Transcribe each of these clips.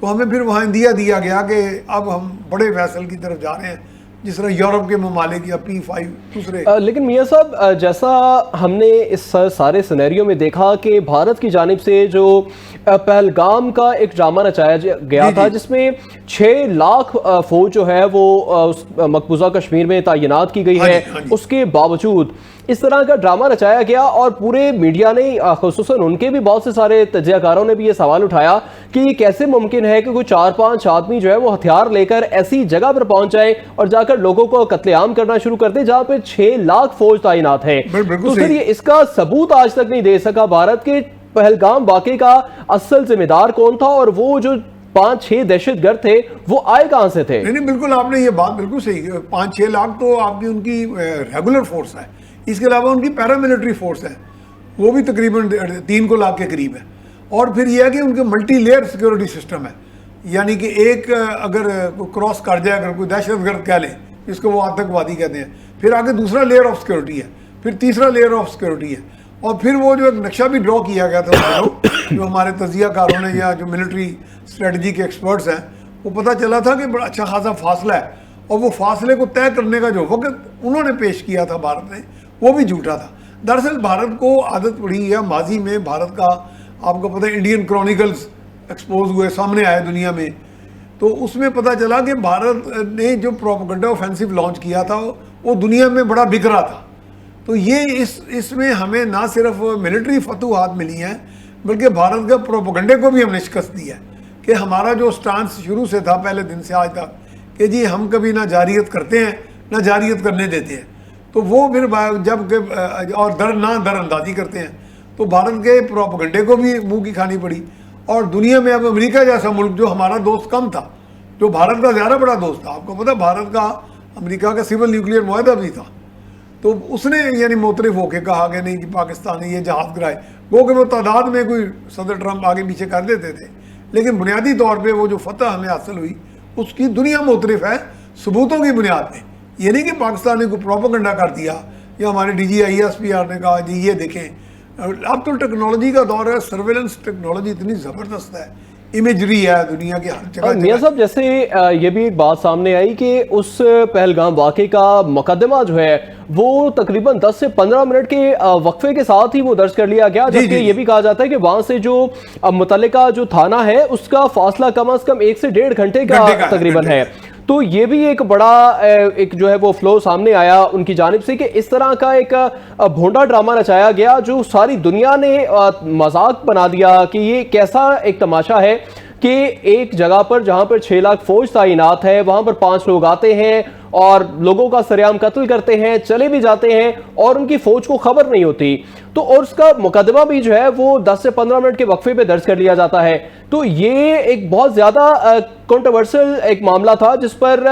تو ہمیں پھر وہاں اندیا دیا گیا کہ اب ہم بڑے ویسل کی طرف جا رہے ہیں، جس طرح یورپ کے ممالک یا P5 دوسرے. لیکن میاں صاحب جیسا ہم نے اس سارے سینیریو میں دیکھا کہ بھارت کی جانب سے جو پہلگام کا ایک ڈرامہ رچایا گیا تھا جس میں 6 لاکھ فوج جو ہے وہ مقبوضہ کشمیر میں تعینات کی گئی ہے، اس کے باوجود اس طرح کا ڈرامہ رچایا گیا اور پورے میڈیا نے خصوصاً ان کے بھی بہت سے سارے تجزیہ کاروں نے بھی یہ سوال اٹھایا کہ یہ کیسے ممکن ہے کہ کوئی 4-5 آدمی جو ہے وہ ہتھیار لے کر ایسی جگہ پر پہنچ جائے اور جا کر لوگوں کو قتل عام کرنا شروع کر دے جہاں پہ 6 لاکھ فوج تعینات ہے. تو پھر یہ اس کا ثبوت آج تک نہیں دے سکا بھارت کے پہلگام واقعے کا اصل ذمہ دار کون تھا اور وہ جو 5-6 دہشت گرد تھے وہ آئے کہاں سے تھے؟ نہیں بالکل آپ نے یہ بات بالکل صحیح، 5-6 لاکھ تو آپ کی ان کی ریگولر فورس ہے، اس کے علاوہ ان کی پیراملٹری فورس ہے وہ بھی تقریباً 3 لاکھ کے قریب ہے. اور پھر یہ ہے کہ ان کے ملٹی لیئر سیکورٹی سسٹم ہے، یعنی کہ ایک اگر کراس کر جائے، اگر کوئی دہشت گرد کہہ لیں جس کو وہ آتنکوادی کہتے ہیں، پھر آگے دوسرا لیئر آف سیکورٹی ہے، پھر تیسرا لیئر آف سیکورٹی ہے، اور پھر وہ جو ایک نقشہ بھی ڈرا کیا گیا تھا جو ہمارے تجزیہ کاروں نے یا جو ملٹری اسٹریٹجی کے ایکسپرٹس ہیں، وہ پتہ چلا تھا کہ بڑا اچھا خاصا فاصلہ ہے، اور وہ فاصلے کو طے کرنے کا جو وقت انہوں نے پیش کیا تھا بھارت نے وہ بھی جھوٹا تھا. دراصل بھارت کو عادت پڑی ہے ماضی میں، بھارت کا آپ کو پتہ ہے انڈین کرونیکلز ایکسپوز ہوئے، سامنے آئے دنیا میں، تو اس میں پتہ چلا کہ بھارت نے جو پروپیگنڈا آفینسو لانچ کیا تھا وہ دنیا میں بڑا بکھرا تھا. تو یہ اس میں ہمیں نہ صرف ملٹری فتوحات ملی ہیں بلکہ بھارت کے پروپیگنڈے کو بھی ہم نے شکست دی ہے کہ ہمارا جو سٹانس شروع سے تھا پہلے دن سے آج تک کہ جی ہم کبھی نہ جاریت کرتے ہیں نہ جاریت کرنے دیتے ہیں، تو وہ پھر جب کہ اور در اندازی کرتے ہیں، تو بھارت کے پروپیگنڈے کو بھی منہ کی کھانی پڑی. اور دنیا میں اب امریکہ جیسا ملک جو ہمارا دوست کم تھا، جو بھارت کا زیادہ بڑا دوست تھا، آپ کو پتہ بھارت کا امریکہ کا سول نیوکلیئر معاہدہ بھی تھا، تو اس نے یعنی معترف ہو کے کہا کہ نہیں کہ پاکستان نے یہ جہاز گرائے، وہ کہ وہ تعداد میں کوئی صدر ٹرمپ آگے پیچھے کر دیتے تھے، لیکن بنیادی طور پہ وہ جو فتح ہمیں حاصل ہوئی اس کی دنیا معترف ہے ثبوتوں کی بنیاد پہ. یہ نہیں کہ پاکستان نے کوئی پروپیگنڈا کر دیا یا ہمارے DGISPR نے کہا جی یہ دیکھیں. اب تو ٹیکنالوجی کا دور ہے، سرویلنس ٹیکنالوجی اتنی زبردست ہے، امیجری ہے دنیا کی ہر جگہ. میاں صاحب جیسے یہ بھی ایک بات سامنے آئی کہ اس پہلگام واقعے کا مقدمہ جو ہے وہ تقریباً 10 سے 15 منٹ کے وقفے کے ساتھ ہی وہ درج کر لیا گیا، جبکہ یہ بھی کہا جاتا ہے کہ وہاں سے جو متعلقہ جو تھانہ ہے اس کا فاصلہ کم از کم 1 سے 1.5 گھنٹے کا تقریباً ہے. تو یہ بھی ایک بڑا ایک جو ہے وہ فلو سامنے آیا ان کی جانب سے کہ اس طرح کا ایک بھونڈا ڈرامہ رچایا گیا جو ساری دنیا نے مذاق بنا دیا کہ یہ کیسا ایک تماشا ہے کہ ایک جگہ پر جہاں پر 6 لاکھ فوج تعینات ہے وہاں پر 5 لوگ آتے ہیں اور لوگوں کا سرعام قتل کرتے ہیں، چلے بھی جاتے ہیں اور ان کی فوج کو خبر نہیں ہوتی. تو اور اس کا مقدمہ بھی جو ہے وہ 10 سے 15 منٹ کے وقفے پہ درج کر لیا جاتا ہے. تو یہ ایک بہت زیادہ کنٹروورسل ایک معاملہ تھا جس پر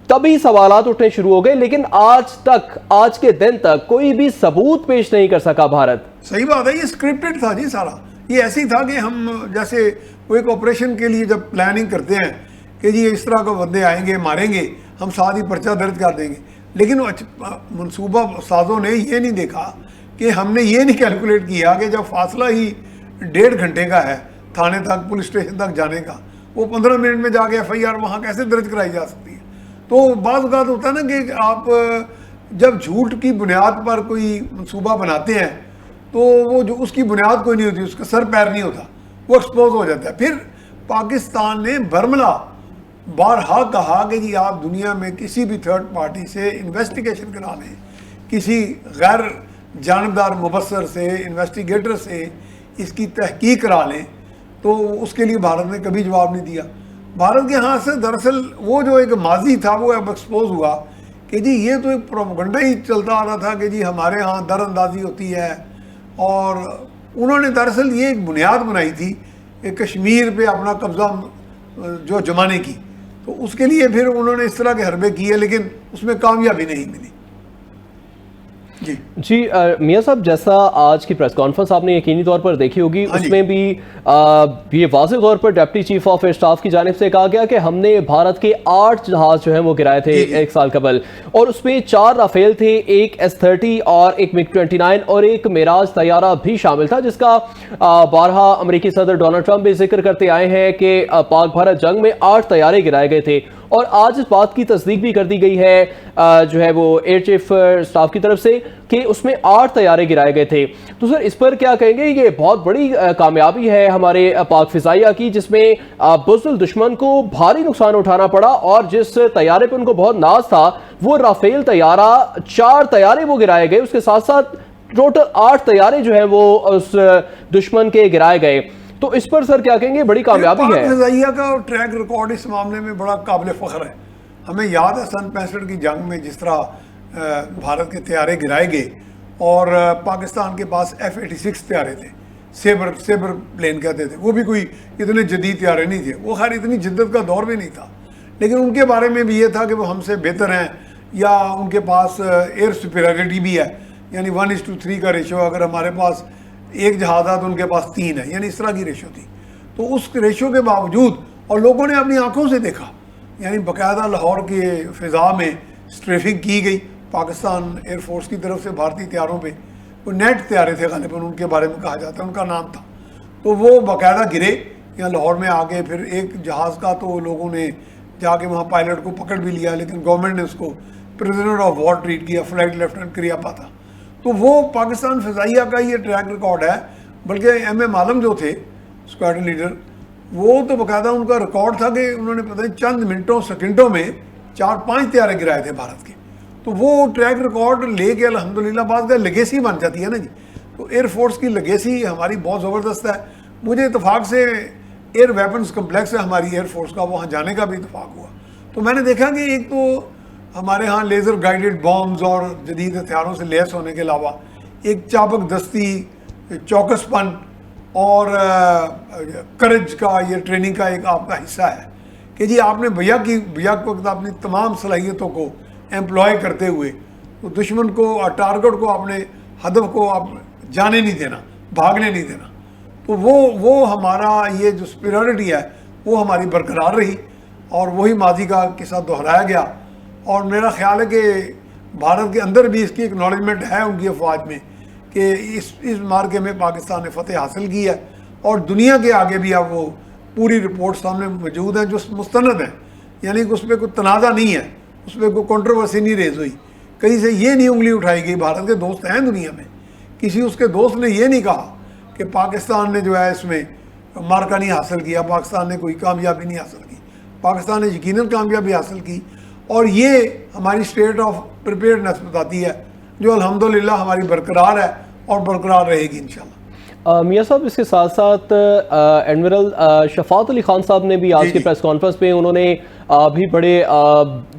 تبھی سوالات اٹھنے شروع ہو گئے، لیکن آج کے دن تک کوئی بھی ثبوت پیش نہیں کر سکا بھارت. صحیح بات ہے، یہ اسکرپٹڈ تھا جی سارا. یہ ایسی تھا کہ ہم جیسے وہ ایک آپریشن کے لیے جب پلاننگ کرتے ہیں کہ جی اس طرح کے بندے آئیں گے ماریں گے، ہم ساتھ ہی پرچہ درج کر دیں گے، لیکن منصوبہ سازوں نے یہ نہیں دیکھا کہ ہم نے یہ نہیں کیلکولیٹ کیا کہ جب فاصلہ ہی 1.5 گھنٹے کا ہے تھانے تک پولیس اسٹیشن تک جانے کا، وہ 15 منٹ میں جا کے FIR وہاں کیسے درج کرائی جا سکتی ہے. تو بعض اوقات ہوتا ہے نا کہ آپ جب جھوٹ کی بنیاد پر کوئی منصوبہ بناتے ہیں تو وہ جو اس کی بنیاد کوئی نہیں ہوتی، اس کا سر پیر نہیں ہوتا، وہ ایکسپوز ہو جاتا ہے. پھر پاکستان نے برملا بارہا کہا کہ جی آپ دنیا میں کسی بھی تھرڈ پارٹی سے انویسٹیگیشن کرا لیں، کسی غیر جانبدار مبصر سے انویسٹیگیٹر سے اس کی تحقیق کرا لیں، تو اس کے لیے بھارت نے کبھی جواب نہیں دیا. بھارت کے ہاں سے دراصل وہ جو ایک ماضی تھا وہ اب ایکسپوز ہوا کہ جی یہ تو ایک پروپیگنڈا ہی چلتا آ رہا تھا کہ جی ہمارے ہاں در اندازی ہوتی ہے، اور انہوں نے دراصل یہ ایک بنیاد بنائی تھی کہ کشمیر پہ اپنا قبضہ جو جمانے کی، تو اس کے لیے پھر انہوں نے اس طرح کے حربے کیے لیکن اس میں کامیابی نہیں ملی. جی میاں صاحب، جیسا آج کی پریس کانفرنس آپ نے یقینی طور پر دیکھی ہوگی، اس میں بھی یہ واضح طور پر deputy chief of air staff کی جانب سے کہا گیا کہ ہم نے بھارت کے 8 جہاز جو ہیں وہ گرائے تھے ایک سال قبل، اور اس میں 4 رافیل تھے، ایک S-30 اور ایک MiG-29 اور ایک میراج طیارہ بھی شامل تھا، جس کا بارہا امریکی صدر ڈونلڈ ٹرمپ بھی ذکر کرتے آئے ہیں کہ پاک بھارت جنگ میں 8 طیارے گرائے گئے تھے، اور آج اس بات کی تصدیق بھی کر دی گئی ہے جو ہے وہ ایئر چیف اسٹاف کی طرف سے کہ اس میں 8 طیارے گرائے گئے تھے۔ تو سر اس پر کیا کہیں گے؟ یہ بہت بڑی کامیابی ہے ہمارے پاک فضائیہ کی، جس میں بزدل دشمن کو بھاری نقصان اٹھانا پڑا، اور جس طیارے پہ ان کو بہت ناز تھا وہ رافیل طیارہ، 4 طیارے وہ گرائے گئے، اس کے ساتھ ساتھ ٹوٹل 8 طیارے جو ہیں وہ اس دشمن کے گرائے گئے۔ تو اس پر سر کیا کہیں گے؟ بڑی کامیابی ہے۔ پاک فضائیہ کا ٹریک ریکارڈ اس معاملے میں بڑا قابل فخر ہے۔ ہمیں یاد ہے سن 65 کی جنگ میں جس طرح بھارت کے طیارے گرائے گئے، اور پاکستان کے پاس F-86 طیارے تھے، سیبر پلین کہتے تھے، وہ بھی کوئی اتنے جدید طیارے نہیں تھے، وہ خیر اتنی جدت کا دور بھی نہیں تھا، لیکن ان کے بارے میں بھی یہ تھا کہ وہ ہم سے بہتر ہیں، یا ان کے پاس ایئر سپیریورٹی بھی ہے، یعنی 1:3 کا ریشو، اگر ہمارے پاس ایک جہاز ہے تو ان کے پاس 3 ہے، یعنی اس طرح کی ریشو تھی۔ تو اس ریشو کے باوجود، اور لوگوں نے اپنی آنکھوں سے دیکھا، یعنی باقاعدہ لاہور کے فضا میں اسٹریفنگ کی گئی پاکستان ایئر فورس کی طرف سے بھارتی طیاروں پہ، وہ نیٹ طیارے تھے غالباً ان کے بارے میں کہا جاتا ہے، ان کا نام تھا، تو وہ باقاعدہ گرے یا لاہور میں آ گئے۔ پھر ایک جہاز کا تو لوگوں نے جا کے وہاں پائلٹ کو پکڑ بھی لیا، لیکن گورنمنٹ نے اس کو پریزنر آف وار ٹریٹ کیا، فلائٹ لیفٹیننٹ کریاپا تھا۔ تو وہ پاکستان فضائیہ کا یہ ٹریک ریکارڈ ہے، بلکہ M.M. عالم جو تھے اسکواڈرن لیڈر، وہ تو باقاعدہ ان کا ریکارڈ تھا کہ انہوں نے پتہ نہیں چند منٹوں سیکنڈوں میں 4-5 طیارے گرائے تھے بھارت کے۔ تو وہ ٹریک ریکارڈ لے کے الحمدللہ بعض کا لیگیسی بن جاتی ہے نا جی، تو ایئر فورس کی لیگیسی ہماری بہت زبردست ہے۔ مجھے اتفاق سے ایئر ویپنز کمپلیکس ہے ہماری ایئر فورس کا، وہاں جانے کا بھی اتفاق ہوا، تو میں نے دیکھا کہ ایک تو ہمارے ہاں لیزر گائیڈڈ بامز اور جدید ہتھیاروں سے لیس ہونے کے علاوہ ایک چابک دستی، چوکس پن اور کرج کا یہ ٹریننگ کا ایک آپ کا حصہ ہے کہ جی آپ نے بھیا کے وقت اپنی تمام صلاحیتوں کو امپلوائے کرتے ہوئے تو دشمن کو اور ٹارگٹ کو، اپنے ہدف کو آپ جانے نہیں دینا، بھاگنے نہیں دینا۔ تو وہ ہمارا یہ جو سپیریورٹی ہے وہ ہماری برقرار رہی، اور وہی ماضی کا قصہ دہرایا گیا، اور میرا خیال ہے کہ بھارت کے اندر بھی اس کی اکنالجمنٹ ہے ان کی افواج میں کہ اس مارکے میں پاکستان نے فتح حاصل کی ہے، اور دنیا کے آگے بھی اب وہ پوری رپورٹ سامنے موجود ہیں جو مستند ہیں، یعنی کہ اس پہ کوئی تنازع نہیں ہے، اس پہ کوئی کنٹروورسی نہیں ریز ہوئی، کہیں سے یہ نہیں انگلی اٹھائی گئی۔ بھارت کے دوست ہیں دنیا میں، کسی اس کے دوست نے یہ نہیں کہا کہ پاکستان نے جو ہے اس میں مارکہ نہیں حاصل کیا، پاکستان نے کوئی کامیابی نہیں حاصل کی، پاکستان نے یقیناً کامیابی حاصل کی، اور یہ ہماری اسٹیٹ آف پریپیئرڈنس بتاتی ہے جو الحمدللہ ہماری برقرار ہے اور برقرار رہے گی انشاءاللہ۔ میاں صاحب، اس کے ساتھ ساتھ ایڈمرل شفاعت علی خان صاحب نے بھی آج کی پریس کانفرنس پہ انہوں نے بھی بڑے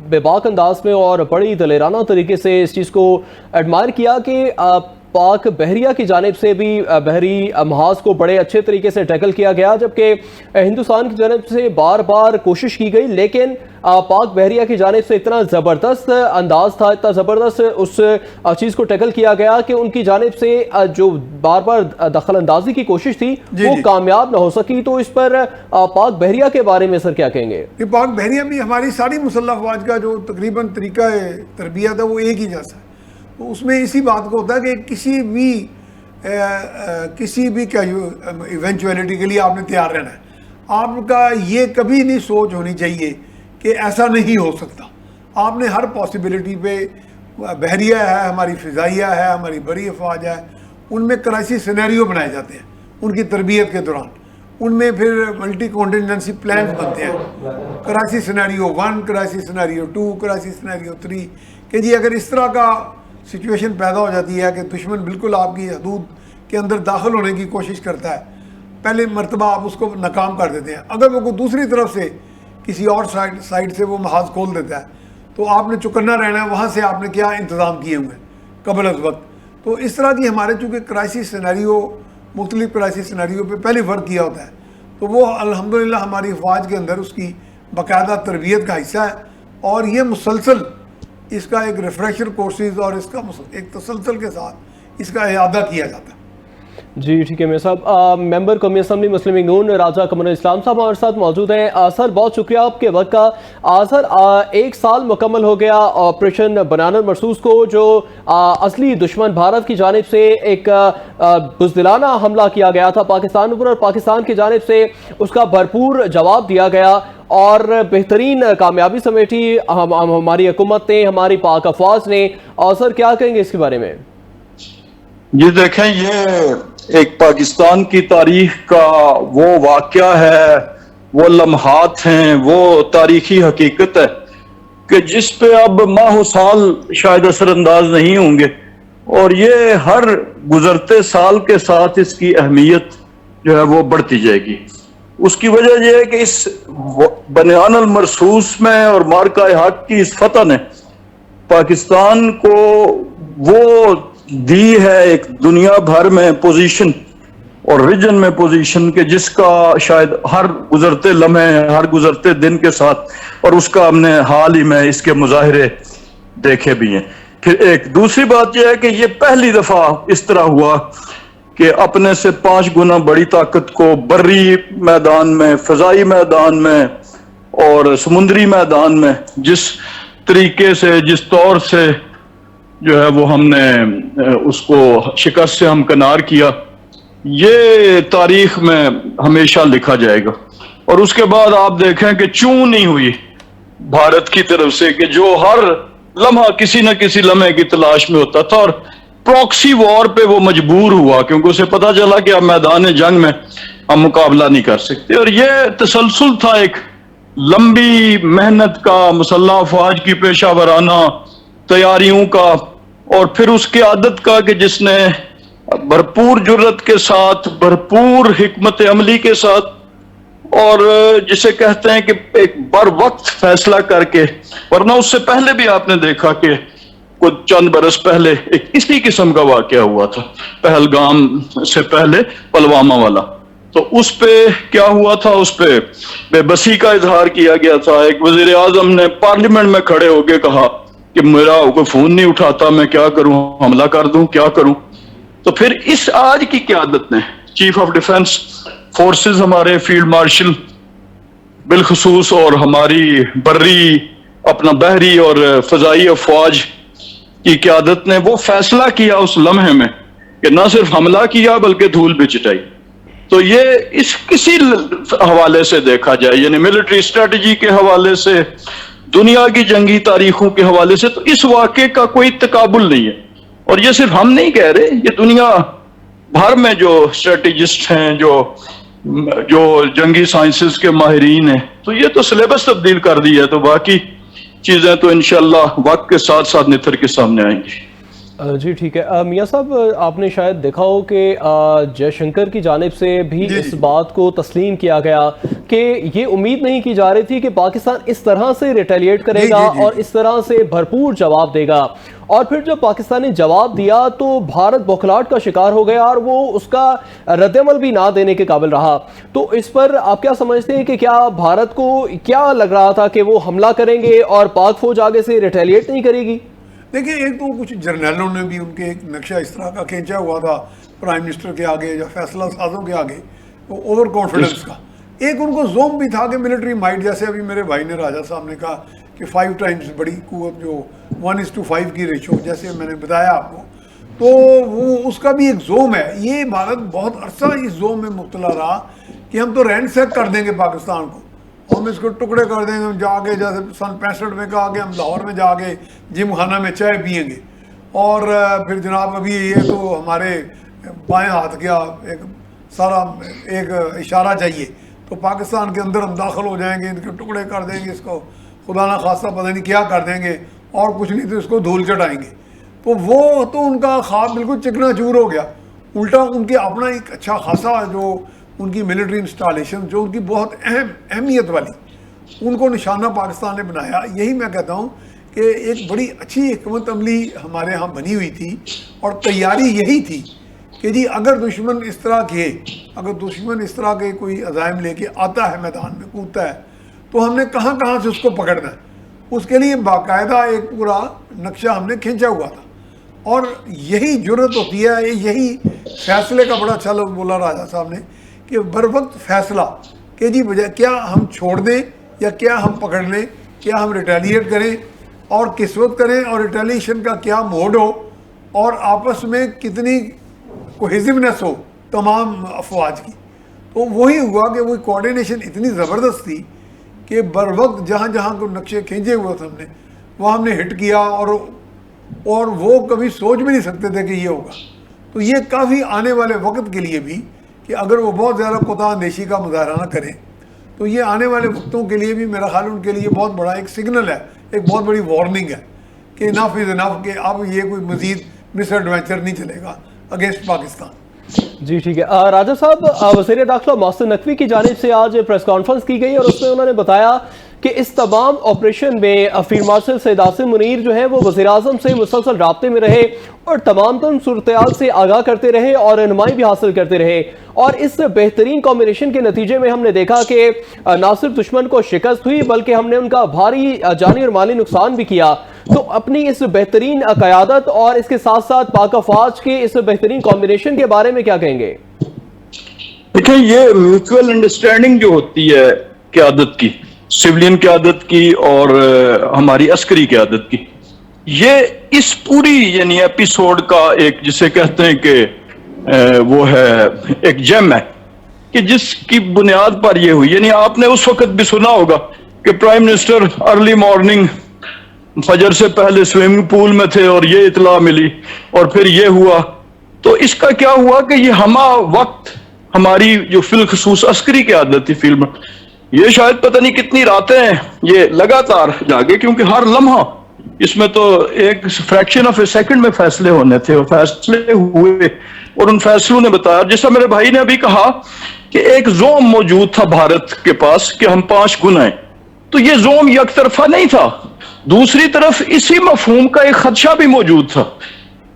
بے باک انداز میں اور بڑی دلیرانہ طریقے سے اس چیز کو ایڈمائر کیا کہ پاک بحریہ کی جانب سے بھی بحری محاذ کو بڑے اچھے طریقے سے ٹیکل کیا گیا، جبکہ ہندوستان کی جانب سے بار بار کوشش کی گئی، لیکن پاک بحریہ کی جانب سے اتنا زبردست انداز تھا، اتنا زبردست اس چیز کو ٹیکل کیا گیا کہ ان کی جانب سے جو بار بار دخل اندازی کی کوشش تھی وہ کامیاب نہ ہو سکی۔ تو اس پر پاک بحریہ کے بارے میں سر کیا کہیں گے؟ پاک بحریہ بھی ہماری ساری مسلح افواج کا جو تقریباً طریقہ تربیت ہے وہ ایک ہی جیسا ہے، تو اس میں اسی بات کو ہوتا ہے کہ کسی بھی ایونچویلٹی کے لیے آپ نے تیار رہنا ہے۔ آپ کا یہ کبھی نہیں سوچ ہونی چاہیے کہ ایسا نہیں ہو سکتا، آپ نے ہر پاسبلٹی پہ، بحریہ ہے، ہماری فضائیہ ہے، ہماری بڑی افواج ہے، ان میں کرائسس سینیریو بنائے جاتے ہیں ان کی تربیت کے دوران، ان میں پھر ملٹی کانٹینجنسی پلانز بنتے ہیں، crisis scenario 1، crisis scenario 2، crisis scenario 3، کہ جی اگر اس طرح کا سچویشن پیدا ہو جاتی ہے کہ دشمن بالکل آپ کی حدود کے اندر داخل ہونے کی کوشش کرتا ہے، پہلے مرتبہ آپ اس کو ناکام کر دیتے ہیں، اگر وہ کوئی دوسری طرف سے کسی اور سائڈ سے وہ محاذ کھول دیتا ہے تو آپ نے چکنا رہنا ہے وہاں سے آپ نے کیا انتظام کیے ہوئے ہیں قبل از وقت۔ تو اس طرح کی ہمارے چونکہ کرائسس سینیریو، مختلف کرائسس سینیریو پہ پہلے ورک کیا ہوتا ہے، تو وہ الحمدللہ ہماری افواج کے اندر اس کی باقاعدہ تربیت کا حصہ ہے، اور یہ مسلسل اس کا ایک ریفریشر کورسز اور اس کا ایک تسلسل کے ساتھ اس کا اعادہ کیا جاتا ہے۔ جی ٹھیک ہے میاں صاحب، ممبر قومی اسمبلی مسلم لیگ نون راجہ قمر اسلام صاحب ہمارے ساتھ موجود ہیں۔ سر بہت شکریہ آپ کے وقت کا۔ سر 1 سال مکمل ہو گیا آپریشن بنانا مرسوس کو، جو اصلی دشمن بھارت کی جانب سے ایک بزدلانہ حملہ کیا گیا تھا پاکستان پر، اور پاکستان کی جانب سے اس کا بھرپور جواب دیا گیا اور بہترین کامیابی سمیٹی ہماری حکومت نے، ہماری پاک افواج نے۔ اور سر کیا کہیں گے اس کے بارے میں؟ یہ دیکھیں، یہ ایک پاکستان کی تاریخ کا وہ واقعہ ہے، وہ لمحات ہیں، وہ تاریخی حقیقت ہے کہ جس پہ اب ماہ و سال شاید اثر انداز نہیں ہوں گے، اور یہ ہر گزرتے سال کے ساتھ اس کی اہمیت جو ہے وہ بڑھتی جائے گی۔ اس کی وجہ یہ ہے کہ اس بنیان المرصوص میں اور مارکہ حق کی اس فتح نے پاکستان کو وہ دی ہے ایک دنیا بھر میں پوزیشن اور ریجن میں پوزیشن کہ جس کا شاید ہر گزرتے لمحے، ہر گزرتے دن کے ساتھ، اور اس کا ہم نے حال ہی میں اس کے مظاہرے دیکھے بھی ہیں۔ پھر ایک دوسری بات یہ ہے کہ یہ پہلی دفعہ اس طرح ہوا کہ اپنے سے 5 گنا بڑی طاقت کو بری میدان میں، فضائی میدان میں اور سمندری میدان میں جس طریقے سے، جس طور سے جو ہے وہ ہم نے اس کو شکست سے ہمکنار کیا، یہ تاریخ میں ہمیشہ لکھا جائے گا۔ اور اس کے بعد آپ دیکھیں کہ چوں نہیں ہوئی بھارت کی طرف سے کہ جو ہر لمحہ کسی نہ کسی لمحے کی تلاش میں ہوتا تھا، اور پراکسی وار پہ وہ مجبور ہوا کیونکہ اسے پتا چلا کہ اب میدان جنگ میں ہم مقابلہ نہیں کر سکتے۔ اور یہ تسلسل تھا ایک لمبی محنت کا، مسلح افواج کی پیشہ ورانہ تیاریوں کا، اور پھر اس کی عادت کا کہ جس نے بھرپور جرت کے ساتھ، بھرپور حکمت عملی کے ساتھ، اور جسے کہتے ہیں کہ ایک بر وقت فیصلہ کر کے، ورنہ اس سے پہلے بھی آپ نے دیکھا کہ کچھ چند برس پہلے ایک اسی قسم کا واقعہ ہوا تھا، پہلگام سے پہلے پلوامہ والا۔ تو اس پہ کیا ہوا تھا؟ اس پہ بے بسی کا اظہار کیا گیا تھا۔ ایک وزیر اعظم نے پارلیمنٹ میں کھڑے ہو کے کہا کہ میرا کوئی فون نہیں اٹھاتا، میں کیا کروں، حملہ کر دوں، کیا کروں؟ تو پھر اس آج کی قیادت نے، چیف آف ڈیفنس فورسز ہمارے فیلڈ مارشل بالخصوص، اور ہماری بری، اپنا بحری اور فضائی افواج کی قیادت نے وہ فیصلہ کیا اس لمحے میں کہ نہ صرف حملہ کیا بلکہ دھول بھی چٹائی۔ تو یہ اس کسی حوالے سے دیکھا جائے، یعنی ملٹری اسٹریٹجی کے حوالے سے، دنیا کی جنگی تاریخوں کے حوالے سے، تو اس واقعے کا کوئی تقابل نہیں ہے۔ اور یہ صرف ہم نہیں کہہ رہے، یہ دنیا بھر میں جو اسٹریٹجسٹ ہیں، جو جنگی سائنسز کے ماہرین ہیں، تو یہ تو سلیبس تبدیل کر دی ہے، تو باقی چیزیں تو انشاءاللہ وقت کے ساتھ ساتھ نتر کے سامنے آئیں گی۔ جی ٹھیک ہے میاں صاحب، آپ نے شاید دیکھا ہو کہ جے شنکر کی جانب سے بھی اس بات کو تسلیم کیا گیا کہ یہ امید نہیں کی جا رہی تھی کہ پاکستان اس طرح سے ریٹیلیٹ کرے گا اور اس طرح سے بھرپور جواب دے گا، اور پھر جب پاکستان نے جواب دیا تو بھارت بوکھلاہٹ کا شکار ہو گیا اور وہ اس کا رد عمل بھی نہ دینے کے قابل رہا۔ تو اس پر آپ کیا سمجھتے ہیں کہ کیا بھارت کو کیا لگ رہا تھا کہ وہ حملہ کریں گے اور پاک فوج آگے سے ریٹیلیٹ نہیں کرے گی؟ دیکھیں، ایک تو کچھ جرنیلوں نے بھی ان کے ایک نقشہ اس طرح کا کھینچا ہوا تھا پرائم منسٹر کے آگے یا فیصلہ سازوں کے آگے، وہ اوور کانفیڈنس کا ایک ان کو زوم بھی تھا کہ ملٹری مائٹ، جیسے ابھی میرے بھائی نے راجہ صاحب نے کہا کہ 5 ٹائمز بڑی قوت، جو 1:5 کی ریشو جیسے میں نے بتایا آپ کو، تو وہ اس کا بھی ایک زوم ہے۔ یہ بھارت بہت عرصہ اس زوم میں مبتلا رہا کہ ہم تو رینڈ سیک کر دیں گے پاکستان کو، ہم اس کو ٹکڑے کر دیں گے، ہم جا کے جیسے سن 65 میں کہا کہ ہم لاہور میں جا کے جم خانہ میں چائے پئیں گے، اور پھر جناب ابھی یہ تو ہمارے بائیں ہاتھ کیا ایک سارا ایک اشارہ چاہیے تو پاکستان کے اندر ہم داخل ہو جائیں گے، ان کے ٹکڑے کر دیں گے، اس کو خدا نہ خواستہ پتہ نہیں کیا کر دیں گے، اور کچھ نہیں تو اس کو دھول چٹائیں گے۔ تو وہ تو ان کا خواب بالکل چکنا چور ہو گیا۔ الٹا ان کے اپنا ایک اچھا خاصا جو ان کی ملٹری انسٹالیشن، جو ان کی بہت اہمیت والی، ان کو نشانہ پاکستان نے بنایا۔ یہی میں کہتا ہوں کہ ایک بڑی اچھی حکمت عملی ہمارے ہاں بنی ہوئی تھی، اور تیاری یہی تھی کہ جی اگر دشمن اس طرح کے کوئی عزائم لے کے آتا ہے، میدان میں کودتا ہے، تو ہم نے کہاں کہاں سے اس کو پکڑنا ہے۔ اس کے لیے باقاعدہ ایک پورا نقشہ ہم نے کھینچا ہوا تھا. اور یہی جرت ہوتی ہے, یہی فیصلے کا بڑا اچھا لفظ بولا راجہ صاحب نے کہ بر وقت فیصلہ کہ جی بجائے کیا ہم چھوڑ دیں یا کیا ہم پکڑ لیں, کیا ہم ریٹیلیٹ کریں اور قسمت کریں, اور ریٹیلیشن کا کیا موڈ ہو, اور آپس میں کتنی کوہیزونیس ہو تمام افواج کی. تو وہی ہوا کہ وہ کوارڈینیشن اتنی زبردست تھی کہ بر وقت جہاں جہاں کو نقشے کھینچے ہوئے تھے ہم نے وہاں ہم نے ہٹ کیا, اور وہ کبھی سوچ بھی نہیں سکتے تھے کہ یہ ہوگا. تو یہ کافی آنے والے وقت کے لیے بھی کہ اگر وہ بہت زیادہ کوتاہ اندیشی کا مظاہرہ نہ کریں تو یہ آنے والے وقتوں کے لیے بھی میرا خیال ان کے لیے بہت بڑا ایک سگنل ہے, ایک بہت بڑی وارننگ ہے کہ انف از انف, کہ اب یہ کوئی مزید مس ایڈوینچر نہیں چلے گا اگینسٹ پاکستان. جی ٹھیک ہے. راجہ صاحب, وزیر داخلہ محسن نقوی کی جانب سے آج پریس کانفرنس کی گئی اور اس میں انہوں نے بتایا کہ اس تمام آپریشن میں فیلڈ مارشل سید عاصم منیر جو ہیں وہ وزیر اعظم سے مسلسل رابطے میں رہے اور تمام صورتحال سے آگاہ کرتے رہے اور رہنمائی بھی حاصل کرتے رہے, اور اس بہترین کمبینیشن کے نتیجے میں ہم نے دیکھا کہ نہ صرف دشمن کو شکست ہوئی بلکہ ہم نے ان کا بھاری جانی اور مالی نقصان بھی کیا. تو اپنی اس بہترین قیادت اور اس کے ساتھ ساتھ پاک افواج کے اس بہترین کمبینیشن کے بارے میں کیا کہیں گے؟ دیکھیں, یہ میوچول انڈرسٹینڈنگ جو ہوتی ہے قیادت کی, سویلین قیادت کی اور ہماری عسکری قیادت کی, یہ اس پوری یعنی ایپیسوڈ کا ایک جسے کہتے ہیں کہ وہ ہے ایک جیم ہے کہ جس کی بنیاد پر یہ ہوئی. یعنی آپ نے اس وقت بھی سنا ہوگا کہ پرائم منسٹر ارلی مارننگ فجر سے پہلے سوئمنگ پول میں تھے اور یہ اطلاع ملی اور پھر یہ ہوا. تو اس کا کیا ہوا کہ یہ ہما وقت ہماری جو فی الخصوص عسکری قیادت تھی فیلڈ میں, یہ شاید پتہ نہیں کتنی راتیں یہ لگاتار جاگے, کیونکہ ہر لمحہ اس میں تو ایک فریکشن آف اے سیکنڈ میں فیصلے ہونے تھے, اور فیصلے ہوئے اور ان فیصلوں نے بتایا, جیسا میرے بھائی نے ابھی کہا کہ ایک زوم موجود تھا بھارت کے پاس کہ ہم 5 گنا ہیں. تو یہ زوم یک طرفہ نہیں تھا, دوسری طرف اسی مفہوم کا ایک خدشہ بھی موجود تھا.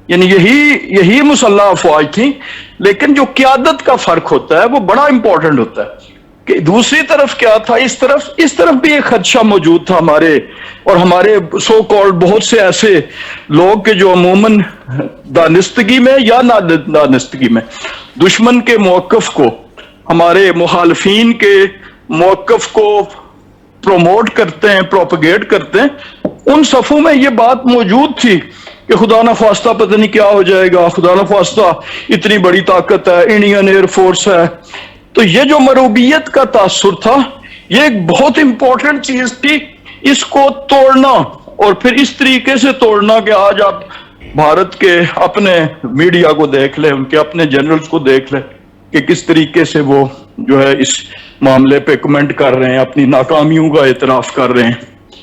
یعنی یہی مسلح افواج تھیں, لیکن جو قیادت کا فرق ہوتا ہے وہ بڑا امپورٹنٹ ہوتا ہے کہ دوسری طرف کیا تھا, اس طرف بھی ایک خدشہ موجود تھا ہمارے سو کالڈ بہت سے ایسے لوگ کہ جو عموماً دانستگی میں یا نادانستگی میں دشمن کے موقف کو, ہمارے مخالفین کے موقف کو پروموٹ کرتے ہیں, پروپیگیٹ کرتے ہیں. ان صفوں میں یہ بات موجود تھی کہ خدا نہ خواستہ پتہ نہیں کیا ہو جائے گا, خدا نہ خواستہ اتنی بڑی طاقت ہے, انڈین ایئر فورس ہے. تو یہ جو مروبیت کا تاثر تھا یہ ایک بہت امپورٹنٹ چیز تھی, اس کو توڑنا اور پھر اس طریقے سے توڑنا کہ آج آپ بھارت کے اپنے میڈیا کو دیکھ لیں, ان کے اپنے جنرلز کو دیکھ لیں کہ کس طریقے سے وہ جو ہے اس معاملے پہ کمنٹ کر رہے ہیں, اپنی ناکامیوں کا اعتراف کر رہے ہیں.